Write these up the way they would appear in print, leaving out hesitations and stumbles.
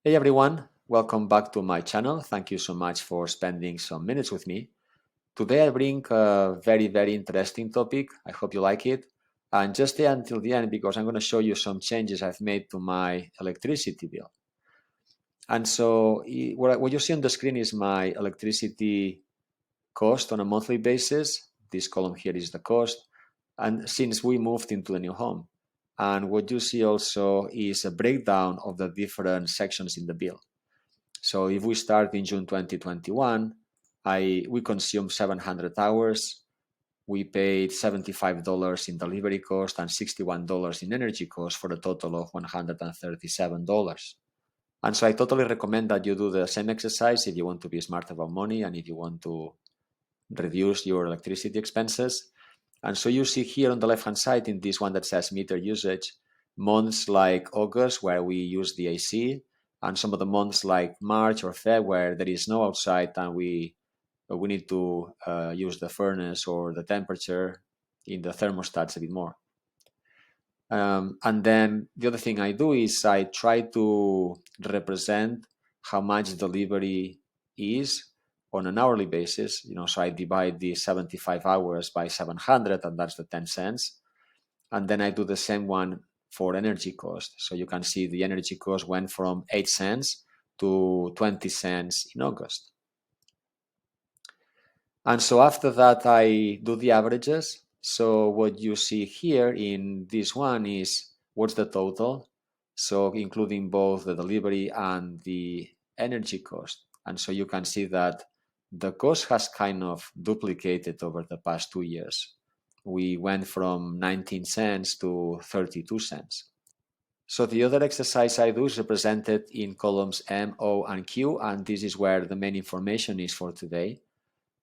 Hey everyone, welcome back to my channel. Thank you so much for spending some minutes with me. Today I bring a very interesting topic. I hope you like it. And just stay until the end because I'm going to show you some changes I've made to my electricity bill. And so what you see on the screen is my electricity cost on a monthly basis. This column here is the cost. And since we moved into the new home. And what you see also is a breakdown of the different sections in the bill. So if we start in June 2021, we consumed 700 hours. We paid $75 in delivery cost and $61 in energy cost for a total of $137. And so I totally recommend that you do the same exercise if you want to be smart about money and if you want to reduce your electricity expenses. And so you see here on the left-hand side in this one that says meter usage, months like August where we use the AC, and some of the months like March or Feb where there is no outside and we need to use the furnace or the temperature in the thermostats a bit more. And then the other thing I do is I try to represent how much delivery is on an hourly basis. So I divide the 75 hours by 700, and that's the 10 cents. And then I do the same one for energy cost. So you can see the energy cost went from 8 cents to 20 cents in August. And so after that, I do the averages. So what you see here in this one is what's the total. So including both the delivery and the energy cost. And so you can see that the cost has kind of duplicated over the past 2 years. We went from 19 cents to 32 cents. So the other exercise I do is represented in columns M, O, and Q, and this is where the main information is for today.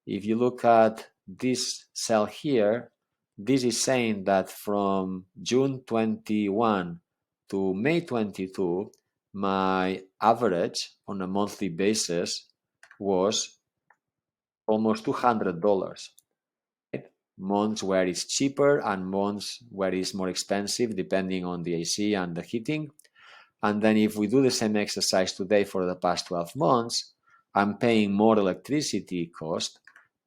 If you look at this cell here, this is saying that from June 21 to May 22, my average on a monthly basis was almost $200. Right? Months where it's cheaper and months where it's more expensive, depending on the AC and the heating. And then if we do the same exercise today for the past 12 months, I'm paying more electricity cost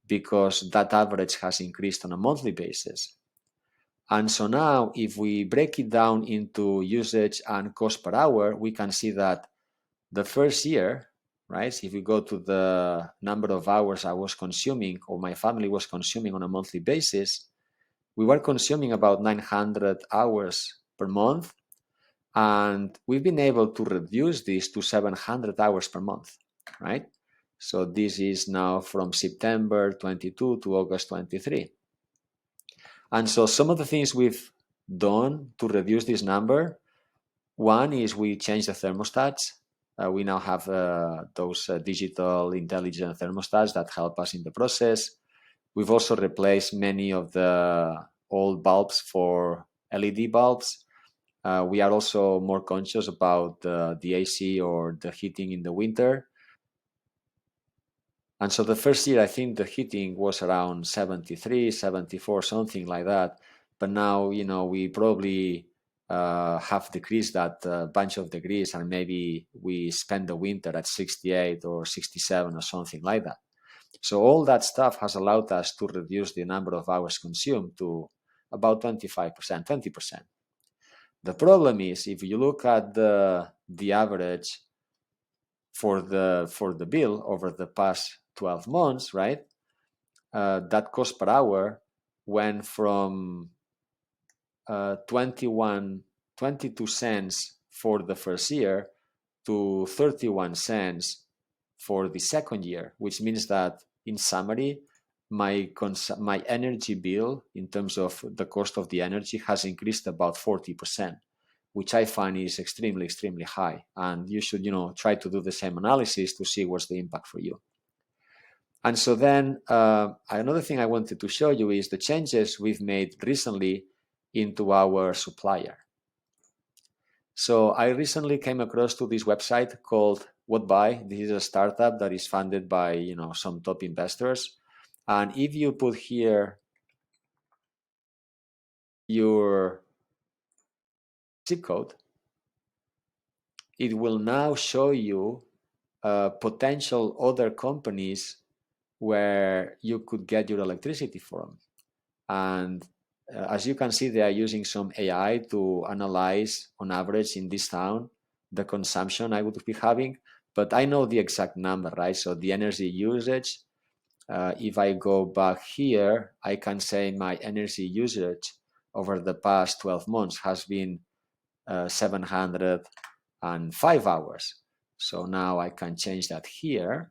because that average has increased on a monthly basis. And so now if we break it down into usage and cost per hour, we can see that the first year, right, if we go to the number of hours I was consuming or my family was consuming on a monthly basis, we were consuming about 900 hours per month. And we've been able to reduce this to 700 hours per month, right? So this is now from September 22 to August 23. And so some of the things we've done to reduce this number, one is we changed the thermostats. We now have those digital intelligent thermostats that help us in the process. We've also replaced many of the old bulbs for LED bulbs. We are also more conscious about the AC or the heating in the winter. And so the first year, I think the heating was around 73, 74, something like that. But now, we probably have decreased that bunch of degrees, and maybe we spend the winter at 68 or 67 or something like that. So all that stuff has allowed us to reduce the number of hours consumed to about 25%, 20%. The problem is if you look at the average for the bill over the past 12 months, right? That cost per hour went from 22 cents for the first year to 31 cents for the second year, which means that in summary, my energy bill in terms of the cost of the energy has increased about 40%, which I find is extremely high. And you should, try to do the same analysis to see what's the impact for you. And so then another thing I wanted to show you is the changes we've made recently into our supplier. So I recently came across to this website called Wattbuy. This is a startup that is funded by, some top investors. And if you put here your zip code, it will now show you potential other companies where you could get your electricity from. And as you can see, they are using some AI to analyze, on average, in this town, the consumption I would be having. But I know the exact number, right? So the energy usage, if I go back here, I can say my energy usage over the past 12 months has been 705 hours. So now I can change that here.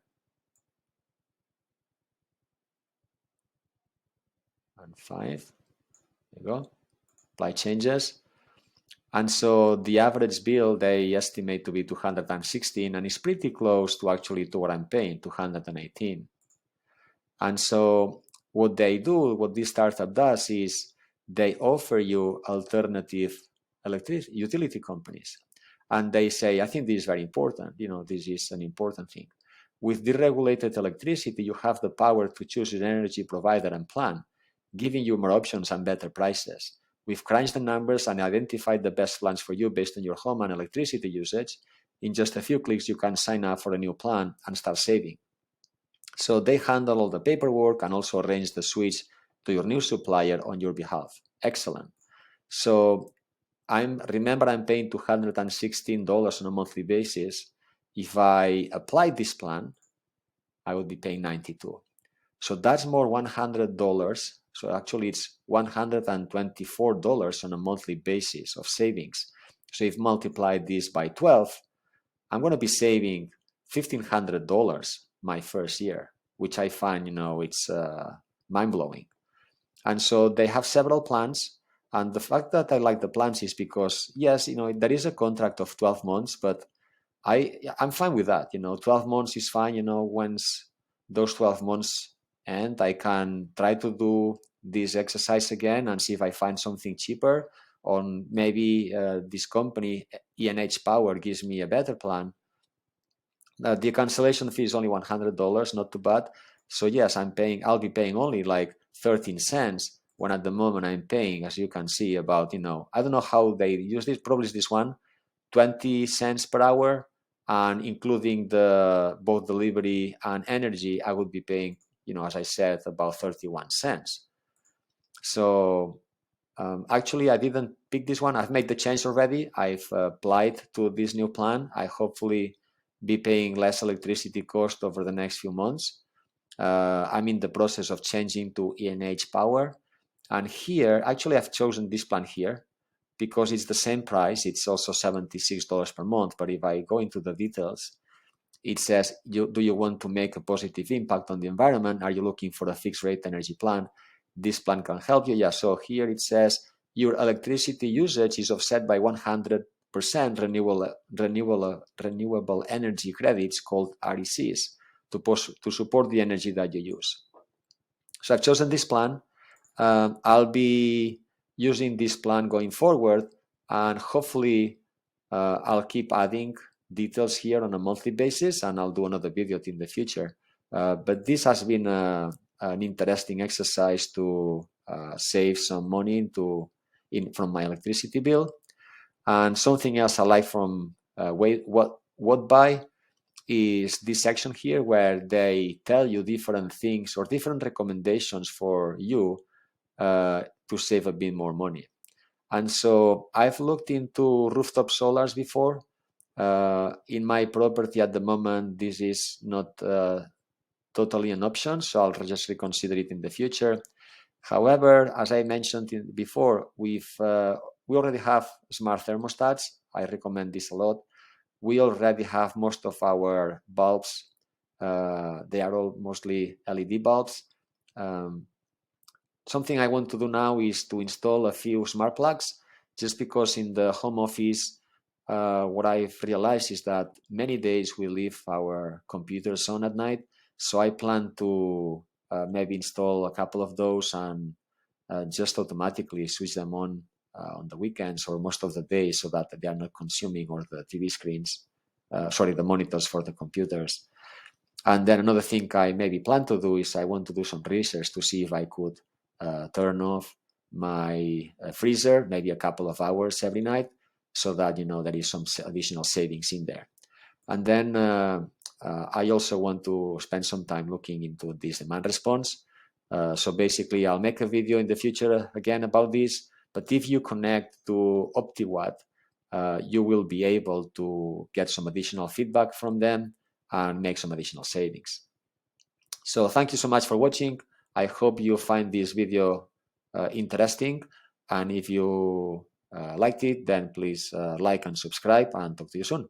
And 5, there you go, apply changes. And so the average bill they estimate to be 216, and it's pretty close to actually to what I'm paying, 218. And so what they do, what this startup does is they offer you alternative electricity utility companies. And they say, I think this is very important. This is an important thing. With deregulated electricity, you have the power to choose your energy provider and plan, giving you more options and better prices. We've crunched the numbers and identified the best plans for you based on your home and electricity usage. In just a few clicks, you can sign up for a new plan and start saving. So they handle all the paperwork and also arrange the switch to your new supplier on your behalf. Excellent. So remember I'm paying $216 on a monthly basis. If I apply this plan, I would be paying $92. So that's more $100. So actually it's $124 on a monthly basis of savings. So if multiply this by 12, I'm going to be saving $1,500 my first year, which I find, it's mind-blowing. And so they have several plans. And the fact that I like the plans is because, yes, there is a contract of 12 months, but I'm fine with that. 12 months is fine. Once those 12 months end, I can try to do this exercise again and see if I find something cheaper, or maybe this company, ENH Power, gives me a better plan. The cancellation fee is only $100, not too bad. So yes, I'll be paying only like 13 cents, when at the moment I'm paying, as you can see, about, I don't know how they use this, probably it's this one, 20 cents per hour, and including both delivery and energy, I would be paying, as I said, about 31 cents. So actually, I didn't pick this one. I've made the change already. I've applied to this new plan. I hopefully be paying less electricity cost over the next few months. I'm in the process of changing to ENH Power. And here, actually, I've chosen this plan here because it's the same price. It's also $76 per month. But if I go into the details, it says, do you want to make a positive impact on the environment? Are you looking for a fixed rate energy plan? This plan can help you. Yeah, so here it says your electricity usage is offset by 100% renewable energy credits, called RECs, to support the energy that you use. So I've chosen this plan. I'll be using this plan going forward, and hopefully I'll keep adding details here on a monthly basis, and I'll do another video in the future. But this has been an interesting exercise to save some money from my electricity bill. And something else I like from Wattbuy is this section here where they tell you different things or different recommendations for you to save a bit more money. And so I've looked into rooftop solars before. In my property at the moment, this is not totally an option, so I'll just reconsider it in the future. However, as I mentioned before, we already have smart thermostats. I recommend this a lot. We already have most of our bulbs. They are all mostly LED bulbs. Something I want to do now is to install a few smart plugs, just because in the home office, what I've realized is that many days we leave our computers on at night. So I plan to maybe install a couple of those and just automatically switch them on the weekends or most of the day, so that they are not consuming, or the TV screens, the monitors for the computers. And then another thing I maybe plan to do is I want to do some research to see if I could turn off my freezer maybe a couple of hours every night, so that there is some additional savings in there. And then I also want to spend some time looking into this demand response. So basically, I'll make a video in the future again about this. But if you connect to OptiWatt, you will be able to get some additional feedback from them and make some additional savings. So thank you so much for watching. I hope you find this video interesting. And if you liked it, then please like and subscribe, and talk to you soon.